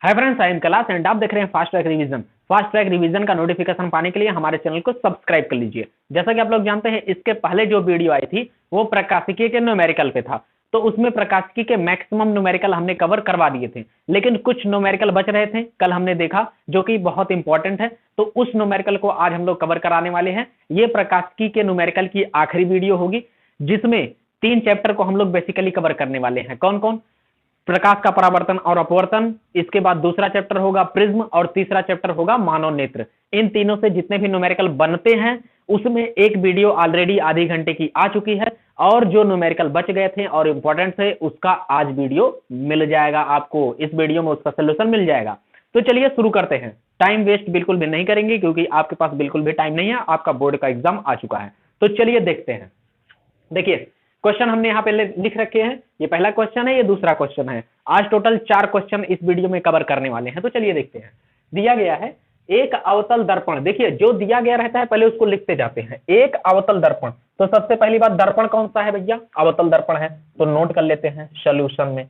Hi friends, I am Kailash and आप देख रहे हैं fast track revision. Fast track revision का नोटिफिकेशन पाने के लिए हमारे चैनल को सब्सक्राइब कर लीजिए। जैसा कि आप लोग जानते हैं, इसके पहले जो वीडियो आई थी वो प्रकाशिकी के न्यूमेरिकल पे था, तो उसमें प्रकाशिकी के मैक्सिमम न्यूमेरिकल हमने कवर करवा दिए थे, लेकिन कुछ न्यूमेरिकल बच रहे थे, कल हमने देखा, जो कि बहुत इंपॉर्टेंट है। तो उस न्यूमेरिकल को आज हम लोग कवर कराने वाले हैं। ये प्रकाशिकी के न्यूमेरिकल की आखिरी वीडियो होगी, जिसमें 3 चैप्टर को हम लोग बेसिकली कवर करने वाले हैं। कौन कौन? प्रकाश का परावर्तन और अपवर्तन, इसके बाद दूसरा चैप्टर होगा प्रिज्म, और तीसरा चैप्टर होगा मानव नेत्र। इन तीनों से जितने भी न्यूमेरिकल बनते हैं उसमें एक वीडियो ऑलरेडी आधे घंटे की आ चुकी है, और जो न्यूमेरिकल बच गए थे और इंपॉर्टेंट थे उसका आज वीडियो मिल जाएगा आपको। इस वीडियो में उसका सोल्यूशन मिल जाएगा। तो चलिए शुरू करते हैं। टाइम वेस्ट बिल्कुल भी नहीं करेंगे, क्योंकि आपके पास बिल्कुल भी टाइम नहीं है, आपका बोर्ड का एग्जाम आ चुका है। तो चलिए देखते हैं। देखिए, क्वेश्चन हमने यहाँ पे लिख रखे हैं। ये पहला क्वेश्चन है, ये दूसरा क्वेश्चन है। आज टोटल 4 क्वेश्चन इस वीडियो में कवर करने वाले हैं। तो चलिए देखते हैं। दिया गया है एक अवतल दर्पण। देखिए, जो दिया गया रहता है पहले उसको लिखते जाते हैं। एक अवतल दर्पण, तो सबसे पहली बात, दर्पण कौन सा है भैया? अवतल दर्पण है। तो नोट कर लेते हैं सोल्यूशन में।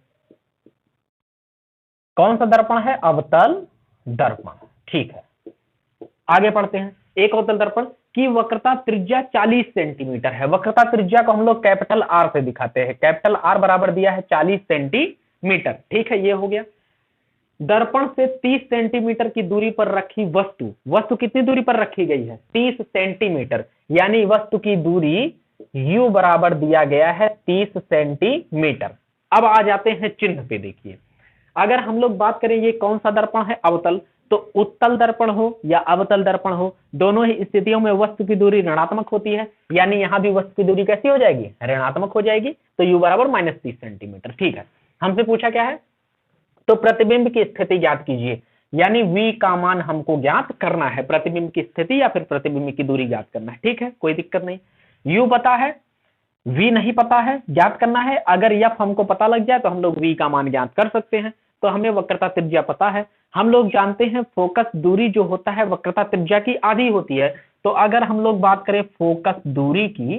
कौन सा दर्पण है? अवतल दर्पण। ठीक है, आगे पढ़ते हैं। एक अवतल दर्पण की वक्रता त्रिज्या 40 सेंटीमीटर है। वक्रता त्रिज्या को हम लोग कैपिटल आर से दिखाते हैं। कैपिटल आर बराबर दिया है 40 सेंटीमीटर। ठीक है, ये हो गया। दर्पण से 30 सेंटीमीटर की दूरी पर रखी वस्तु, वस्तु कितनी दूरी पर रखी गई है? 30 सेंटीमीटर, यानी वस्तु की दूरी u बराबर दिया गया है 30 सेंटीमीटर। अब आ जाते हैं चिन्ह पे। देखिए, अगर हम लोग बात करें ये कौन सा दर्पण है? अवतल। तो उत्तल दर्पण हो या अवतल दर्पण हो, दोनों ही स्थितियों में वस्तु की दूरी ऋणात्मक होती है, यानी यहां भी वस्तु की दूरी कैसी हो जाएगी? ऋणात्मक हो जाएगी। तो u बराबर -30 सेंटीमीटर। ठीक है, हमसे पूछा क्या है? तो प्रतिबिंब की स्थिति ज्ञात कीजिए, यानी v का मान हमको ज्ञात करना है। प्रतिबिंब की स्थिति या फिर प्रतिबिंब की दूरी ज्ञात करना है। ठीक है, कोई दिक्कत नहीं। u पता है, v नहीं पता है, ज्ञात करना है। अगर f हमको पता लग जाए तो हम लोग v का मान ज्ञात कर सकते हैं। तो हमें वक्रता त्रिज्या पता है। हम लोग जानते हैं फोकस दूरी जो होता है वक्रता त्रिज्या की आधी होती है। तो अगर हम लोग बात करें फोकस दूरी की,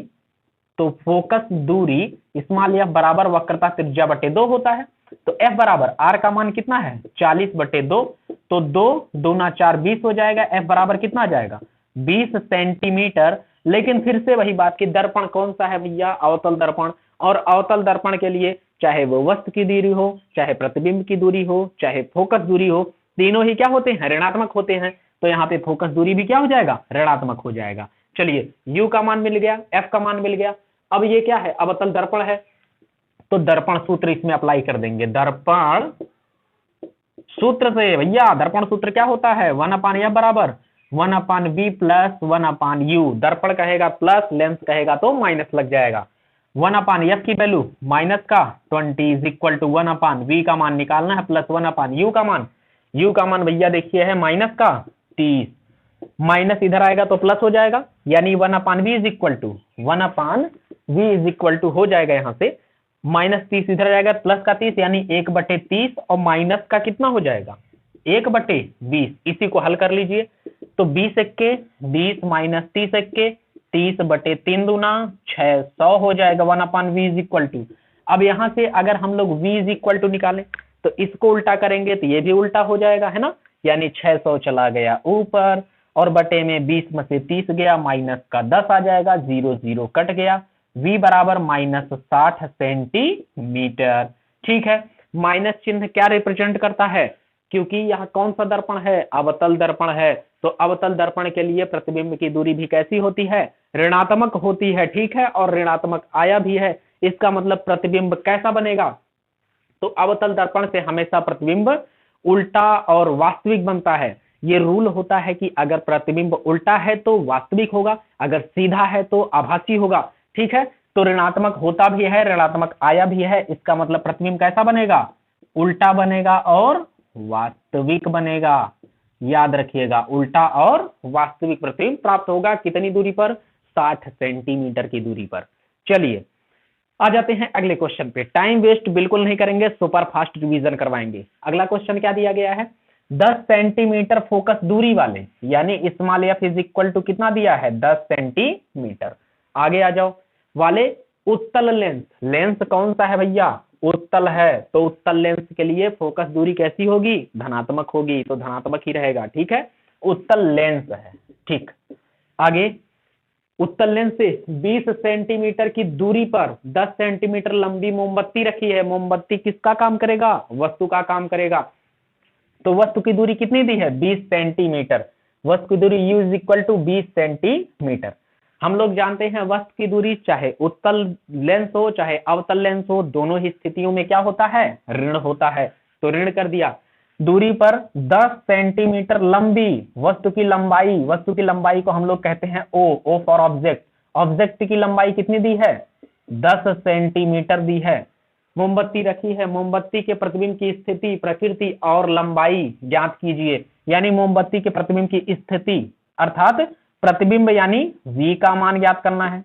तो फोकस दूरी स्मॉल f बराबर वक्रता त्रिज्या बटे 2 होता है। तो f बराबर r का मान कितना है? 40 बटे 2। तो 2 दूना 4 20 हो जाएगा। f बराबर कितना आ जाएगा? 20 सेंटीमीटर। लेकिन फिर से वही बात कि दर्पण कौन सा है भैया? अवतल दर्पण। और अवतल दर्पण के लिए चाहे वो वस्तु की दूरी हो, चाहे प्रतिबिंब की दूरी हो, चाहे फोकस दूरी हो, तीनों ही क्या होते हैं? ऋणात्मक होते हैं। तो यहाँ पे फोकस दूरी भी क्या हो जाएगा? ऋणात्मक हो जाएगा। चलिए, u का मान मिल गया, f का मान मिल गया। अब ये क्या है? अवतल दर्पण है। तो दर्पण सूत्र इसमें अप्लाई कर देंगे। दर्पण सूत्र से भैया, दर्पण सूत्र क्या होता है? 1/f बराबर 1/b प्लस 1/u। दर्पण कहेगा प्लस, लेंस कहेगा तो माइनस लग जाएगा। 1/f की वैल्यू माइनस का 20 इज इक्वल टू 1/v का मान निकालना है प्लस 1/u का मान। u का मान भैया देखिए है माइनस का 30, माइनस इधर आएगा तो प्लस हो जाएगा, यानी 1/v is equal to 1/v is equal to हो जाएगा यहाँ से -30 इधर जाएगा, प्लस का 30 यानी 1/30, और माइनस का कितना हो जाएगा? 1/20। इसी को हल कर लीजिए। तो 20 एक्के 20 माइनस 30 एक्के 30/3 दूना 600 हो जाएगा। 1/v इज इक्वल टू, अब यहां से अगर हम लोग v इज इक्वल टू निकालें तो इसको उल्टा करेंगे तो ये भी उल्टा हो जाएगा, है ना। यानी 600 चला गया ऊपर, और बटे में 20 में से 30 गया, माइनस का 10 आ जाएगा, 0 0 कट गया। v बराबर -60 सेंटीमीटर। ठीक है, माइनस चिन्ह क्या रिप्रेजेंट करता है? क्योंकि यह कौन सा दर्पण है? अवतल दर्पण है। तो अवतल दर्पण के लिए प्रतिबिंब की दूरी भी कैसी होती है? ऋणात्मक होती है। ठीक है, और ऋणात्मक आया भी है। इसका मतलब प्रतिबिंब कैसा बनेगा? तो अवतल दर्पण से हमेशा प्रतिबिंब उल्टा और वास्तविक बनता है। ये रूल होता है कि अगर प्रतिबिंब उल्टा है तो वास्तविक होगा, अगर सीधा है तो आभासी होगा। ठीक है, तो ऋणात्मक होता भी है, ऋणात्मक आया भी है। इसका मतलब प्रतिबिंब कैसा बनेगा? उल्टा बनेगा और वास्तविक बनेगा। याद रखिएगा, उल्टा और वास्तविक प्रतिबिंब प्राप्त होगा। कितनी दूरी पर? 60 सेंटीमीटर की दूरी पर। चलिए आ जाते हैं अगले क्वेश्चन पे। टाइम वेस्ट बिल्कुल नहीं करेंगे, सुपर फास्ट रिवीजन करवाएंगे। अगला क्वेश्चन क्या दिया गया है? 10 सेंटीमीटर फोकस दूरी वाले, यानी small f is equal to कितना दिया है? 10 सेंटीमीटर। आगे आ जाओ। वाले उत्तल लेंस, लेंस कौन सा है भैया? उत्तल है तो उत्तल लेंस के लिए फोकस दूरी कैसी होगी, धनात्मक होगी, तो धनात्मक ही रहेगा। ठीक है, उत्तल लेंस है। ठीक, आगे उत्तल लेंस से 20 सेंटीमीटर की दूरी पर 10 सेंटीमीटर लंबी मोमबत्ती रखी है। मोमबत्ती किसका काम करेगा, वस्तु का काम करेगा। तो वस्तु की दूरी कितनी दी है, 20 सेंटीमीटर। वस्तु की दूरी U is equal to 20 centimetre. हम लोग जानते हैं वस्तु की दूरी चाहे उत्तल लेंस हो चाहे अवतल लेंस हो, दोनों ही स्थितियों में क्या होता है, ऋण होता है। तो ऋण कर दिया। दूरी पर 10 सेंटीमीटर लंबी वस्तु की लंबाई, वस्तु की लंबाई को हम लोग कहते हैं ओ फॉर ऑब्जेक्ट। ऑब्जेक्ट की लंबाई कितनी दी है, 10 सेंटीमीटर दी है। मोमबत्ती रखी है, मोमबत्ती के प्रतिबिंब की स्थिति, प्रकृति और लंबाई ज्ञात कीजिए। यानी मोमबत्ती के प्रतिबिंब की स्थिति अर्थात प्रतिबिंब यानी V का मान ज्ञात करना है।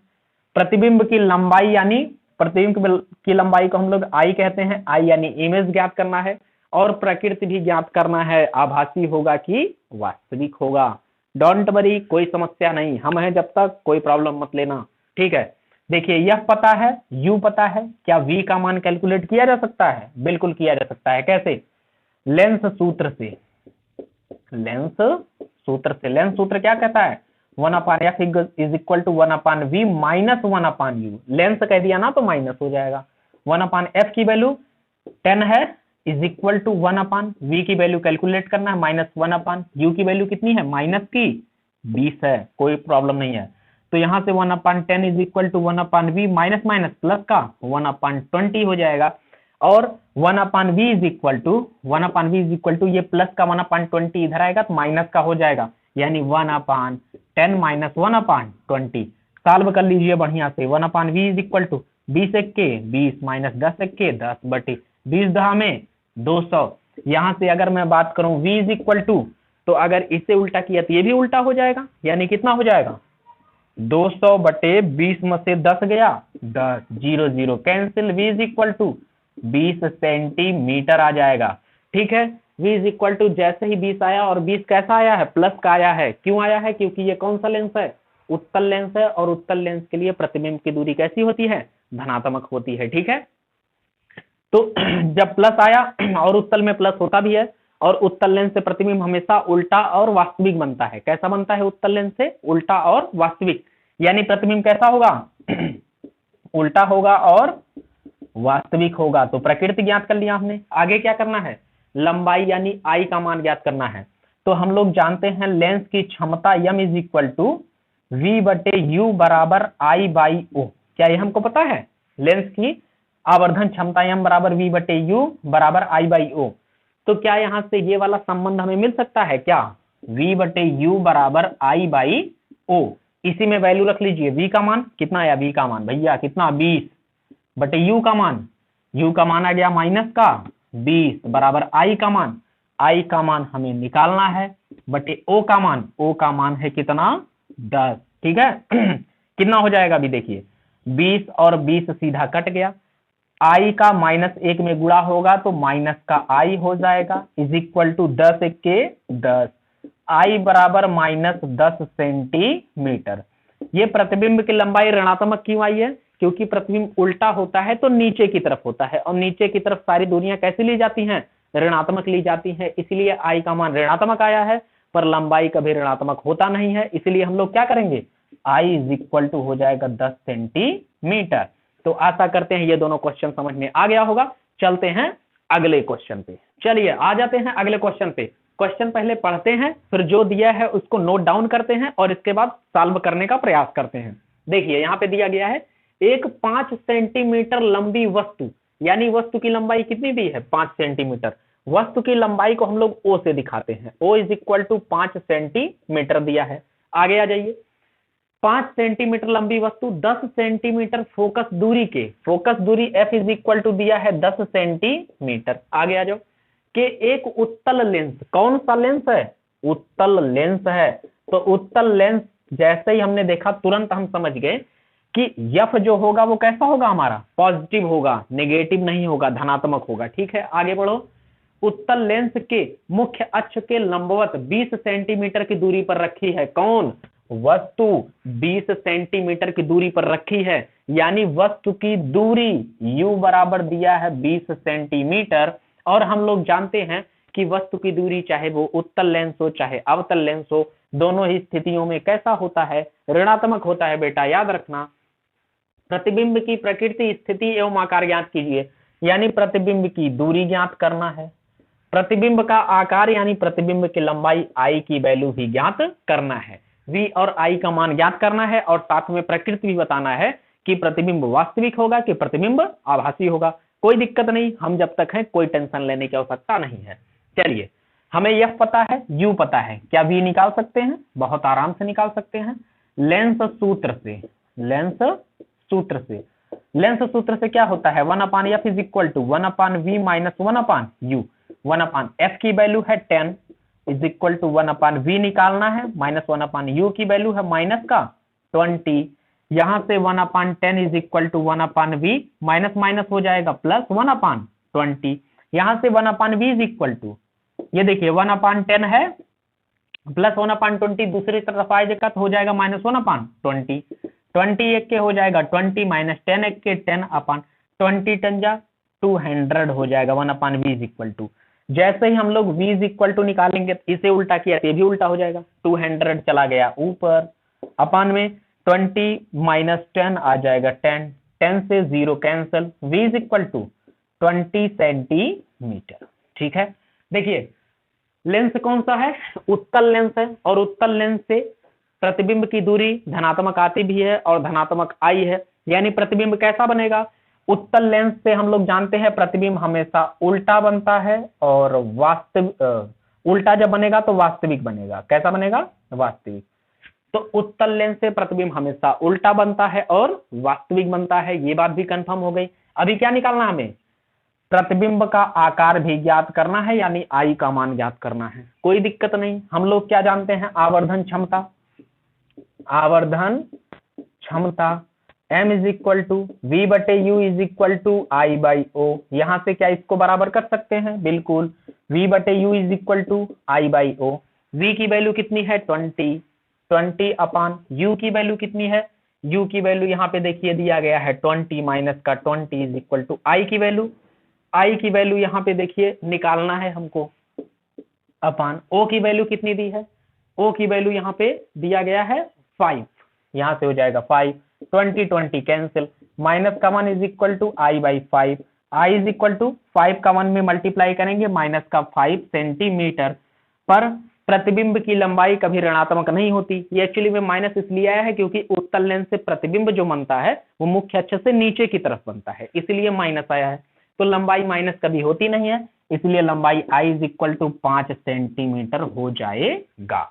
प्रतिबिंब की लंबाई यानी प्रतिबिंब की लंबाई को हम लोग I कहते हैं, I यानी इमेज ज्ञात करना है। और प्रकृति भी ज्ञात करना है, आभासी होगा कि वास्तविक होगा। डोंट वरी, कोई समस्या नहीं, हम हैं जब तक, कोई प्रॉब्लम मत लेना। ठीक है, देखिए यह पता है, U पता है, क्या V का मान कैलकुलेट किया जा सकता है, बिल्कुल किया जा सकता है। कैसे, लेंस सूत्र से। लेंस सूत्र से, लेंस सूत्र क्या कहता है, 1/f is equal to 1/v minus 1/u। Lens कह दिया ना तो माइनस हो जाएगा। 1/f की वैल्यू 10 है, इज इक्वल टू 1/v की वैल्यू कैलकुलेट करना है, माइनस 1/u की वैल्यू कितनी है, माइनस की 20 है, कोई प्रॉब्लम नहीं है। तो यहां से 1/10 is equal to 1/v minus minus plus का 1/20 हो जाएगा। और 1/v इज इक्वल टू ये प्लस का 1/20 इधर आएगा तो माइनस का हो जाएगा, यानी 1/10 माइनस 1/20। सॉल्व कर लीजिए बढ़िया से। 1/v इज इक्वल टू 20 एक्के 20 माइनस 10 एक्के 10 बटे 20 दहा में 200। यहां से अगर मैं बात करूं v इज इक्वल टू, तो अगर इसे उल्टा किया तो ये भी उल्टा हो जाएगा, यानी कितना हो जाएगा, 200 बटे 20 में से 10 गया 10, 0 0 cancel, v is equal to 20 centimetre आ जाएगा। ठीक है, v इज इक्वल टू जैसे ही 20 आया, और 20 कैसा आया है, प्लस का आया है। क्यों आया है, क्योंकि ये कौन सा लेंस है, उत्तल लेंस है, और उत्तल लेंस के लिए प्रतिबिंब की दूरी कैसी होती है, धनात्मक होती है। ठीक है, तो जब प्लस आया और उत्तल में प्लस होता भी है, और उत्तल लेंस से प्रतिबिंब हमेशा उल्टा और वास्तविक बनता है। कैसा बनता है, उत्तल लेंस से उल्टा और वास्तविक, यानी प्रतिबिंब कैसा होगा उल्टा होगा और वास्तविक होगा। तो प्रकृति ज्ञात कर लिया हमने। आगे क्या करना है, लंबाई यानी I का मान ज्ञात करना है। तो हम लोग जानते हैं लेंस की क्षमता m is equal to V बटे U बराबर I बाई O। क्या ये हमको पता है, लेंस की आवर्धन क्षमता m बराबर V बटे U बराबर I बाई O। तो क्या यहाँ से ये वाला संबंध हमें मिल सकता है क्या, V बटे U बराबर I बाई O। इसी में वैल्यू रख लीजिए। V का मान कितना आया, V का मान भैया कितना 20 बटे U का मान, U का मान आ गया माइनस का 20 बराबर I का मान हमें निकालना है, बटे O का मान है कितना 10। ठीक है कितना हो जाएगा अभी देखिए, 20 और 20 सीधा कट गया, I का -1 में गुणा होगा तो माइनस का I हो जाएगा, इज इक्वल टू 10 एक्के 10, I बराबर -10 सेंटीमीटर। ये प्रतिबिंब की लंबाई ऋणात्मक क्यों आई है, क्योंकि प्रतिबिंब उल्टा होता है तो नीचे की तरफ होता है, और नीचे की तरफ सारी दूरियां कैसी ली जाती हैं, ऋणात्मक ली जाती हैं। इसलिए I का मान ऋणात्मक आया है, पर लंबाई कभी ऋणात्मक होता नहीं है। इसलिए हम लोग क्या करेंगे, I इज इक्वल टू हो जाएगा 10 सेंटीमीटर। तो आशा करते हैं ये दोनों क्वेश्चन समझ में आ गया होगा। चलते हैं अगले क्वेश्चन पे। चलिए आ जाते हैं अगले क्वेश्चन पे। क्वेश्चन पहले पढ़ते हैं, फिर जो दिया है उसको नोट डाउन करते हैं, और इसके बाद सॉल्व करने का प्रयास करते हैं। देखिए यहाँ पे दिया गया है, एक 5 सेंटीमीटर लंबी वस्तु, यानी वस्तु की लंबाई कितनी दी है, 5 सेंटीमीटर। वस्तु की लंबाई को हम लोग O से दिखाते हैं, O is equal to 5 centimetre दिया है। आगे आ जाइए, 5 सेंटीमीटर लंबी वस्तु 10 सेंटीमीटर फोकस दूरी के, फोकस दूरी F इज इक्वल टू दिया है 10 सेंटीमीटर। आगे आ जाओ, कि एक उत्तल लेंस, कौन सा लेंस है, उत्तल लेंस है। तो उत्तल लेंस जैसे ही हमने देखा तुरंत हम समझ गए कि F जो होगा वो कैसा होगा, हमारा पॉजिटिव होगा, नेगेटिव नहीं होगा, धनात्मक होगा। ठीक है, आगे बढ़ो। उत्तल लेंस के मुख्य अक्ष के लंबवत 20 सेंटीमीटर की दूरी पर रखी है, कौन, वस्तु 20 सेंटीमीटर की दूरी पर रखी है, यानी वस्तु की दूरी u बराबर दिया है 20 सेंटीमीटर। और हम लोग जानते हैं कि वस्तु की दूरी चाहे वो उत्तल लेंस हो चाहे अवतल लेंस हो, दोनों ही स्थितियों में कैसा होता है, ऋणात्मक होता है बेटा, याद रखना। प्रतिबिंब की प्रकृति, स्थिति एवं आकार ज्ञात कीजिए, यानी प्रतिबिंब की दूरी ज्ञात करना है, प्रतिबिंब का आकार यानी प्रतिबिंब की लंबाई आई की वैल्यू भी ज्ञात करना है, v और i का मान ज्ञात करना है, और साथ में प्रकृति भी बताना है कि प्रतिबिंब वास्तविक होगा कि प्रतिबिंब आभासी होगा। कोई दिक्कत नहीं, हम जब तक हैं कोई टेंशन लेने की आवश्यकता नहीं है। चलिए, हमें f पता है, u पता है, क्या v निकाल सकते हैं? बहुत आराम से निकाल सकते हैं, लेंस सूत्र से। लेंस सूत्र से क्या होता है, 1/f is equal to 1/v minus 1/u। 1/f की वैल्यू है 10 इज इक्वल टू 1/v निकालना है, माइनस 1/u की वैल्यू है माइनस का 20। यहां से 1/10 is equal to 1/v, minus minus हो जाएगा प्लस 1/20। यहां से 1/v इज इक्वल टू, ये देखिए 1/10 है प्लस 1/20, दूसरी तरफ आएगा तो हो जाएगा माइनस 1/20। 20 एक के हो जाएगा 20 माइनस 10 एक के 10/20, 10 जा 200 हो जाएगा 1/v इज इक्वल टू। जैसे ही हम लोग v इज इक्वल टू निकालेंगे, इसे उल्टा किया तो ये भी उल्टा हो जाएगा, 200 चला गया ऊपर, अपान में 20 माइनस 10 आ जाएगा 10, 10 से 0 cancel, v is equal to 20 centimetre. ठीक है, देखिए लेंस कौन सा है, उत्तल लेंस है, और उत्तल लेंस से प्रतिबिंब की दूरी धनात्मक आती भी है और धनात्मक आई है, यानी प्रतिबिंब कैसा बनेगा, उत्तल लेंस से हम लोग जानते हैं प्रतिबिंब हमेशा उल्टा बनता है, और वास्तविक उल्टा जब बनेगा तो वास्तविक बनेगा, कैसा बनेगा, वास्तविक। तो उत्तल लेंस से प्रतिबिंब हमेशा उल्टा बनता है और वास्तविक बनता है, ये बात भी कंफर्म हो गई। अभी क्या निकालना हमें, प्रतिबिंब का आकार भी ज्ञात करना है, यानी आई का मान ज्ञात करना है। कोई दिक्कत नहीं, हम लोग क्या जानते हैं, आवर्धन क्षमता। आवर्धन क्षमता m is equal to v बटे u is equal to I by O. यहां से क्या इसको बराबर कर सकते हैं, बिल्कुल, v बटे u is equal to I by O. v की वैल्यू कितनी है 20 अपान u की वैल्यू कितनी है, u की वैल्यू यहाँ पे देखिए दिया गया है 20 माइनस का 20 इज इक्वल टू i की वैल्यू। i की वैल्यू यहाँ पे देखिए निकालना है हमको, अपान o की वैल्यू कितनी दी है, o की वैल्यू यहाँ पे दिया गया है 5, यहाँ से हो जाएगा 5, 20 कैंसिल, माइनस का 1 is equal to I by 5, I is equal to 5 का 1 में मल्टीप्लाई करेंगे माइनस का 5 सेंटीमीटर। पर प्रतिबिंब की लंबाई कभी ऋणात्मक नहीं होती, ये एक्चुअली में माइनस इसलिए आया है क्योंकि उत्तल लेंस से प्रतिबिंब जो बनता है वो मुख्य अक्ष से नीचे की तरफ बनता है, इसलिए माइनस आया है। तो लंबाई माइनस कभी होती नहीं है, इसलिए लंबाई आई इज इक्वल टू 5 सेंटीमीटर हो जाएगा।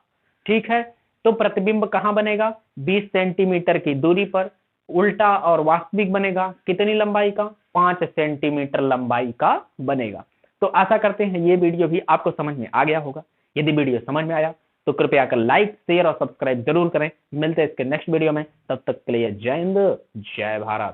ठीक है, तो प्रतिबिंब कहां बनेगा, 20 सेंटीमीटर की दूरी पर, उल्टा और वास्तविक बनेगा, कितनी लंबाई का, 5 सेंटीमीटर लंबाई का बनेगा। तो आशा करते हैं ये वीडियो भी आपको समझ में आ गया होगा। यदि वीडियो समझ में आया तो कृपया कर लाइक शेयर और सब्सक्राइब जरूर करें। मिलते हैं इसके नेक्स्ट वीडियो में, तब तक के लिए जय हिंद जय भारत।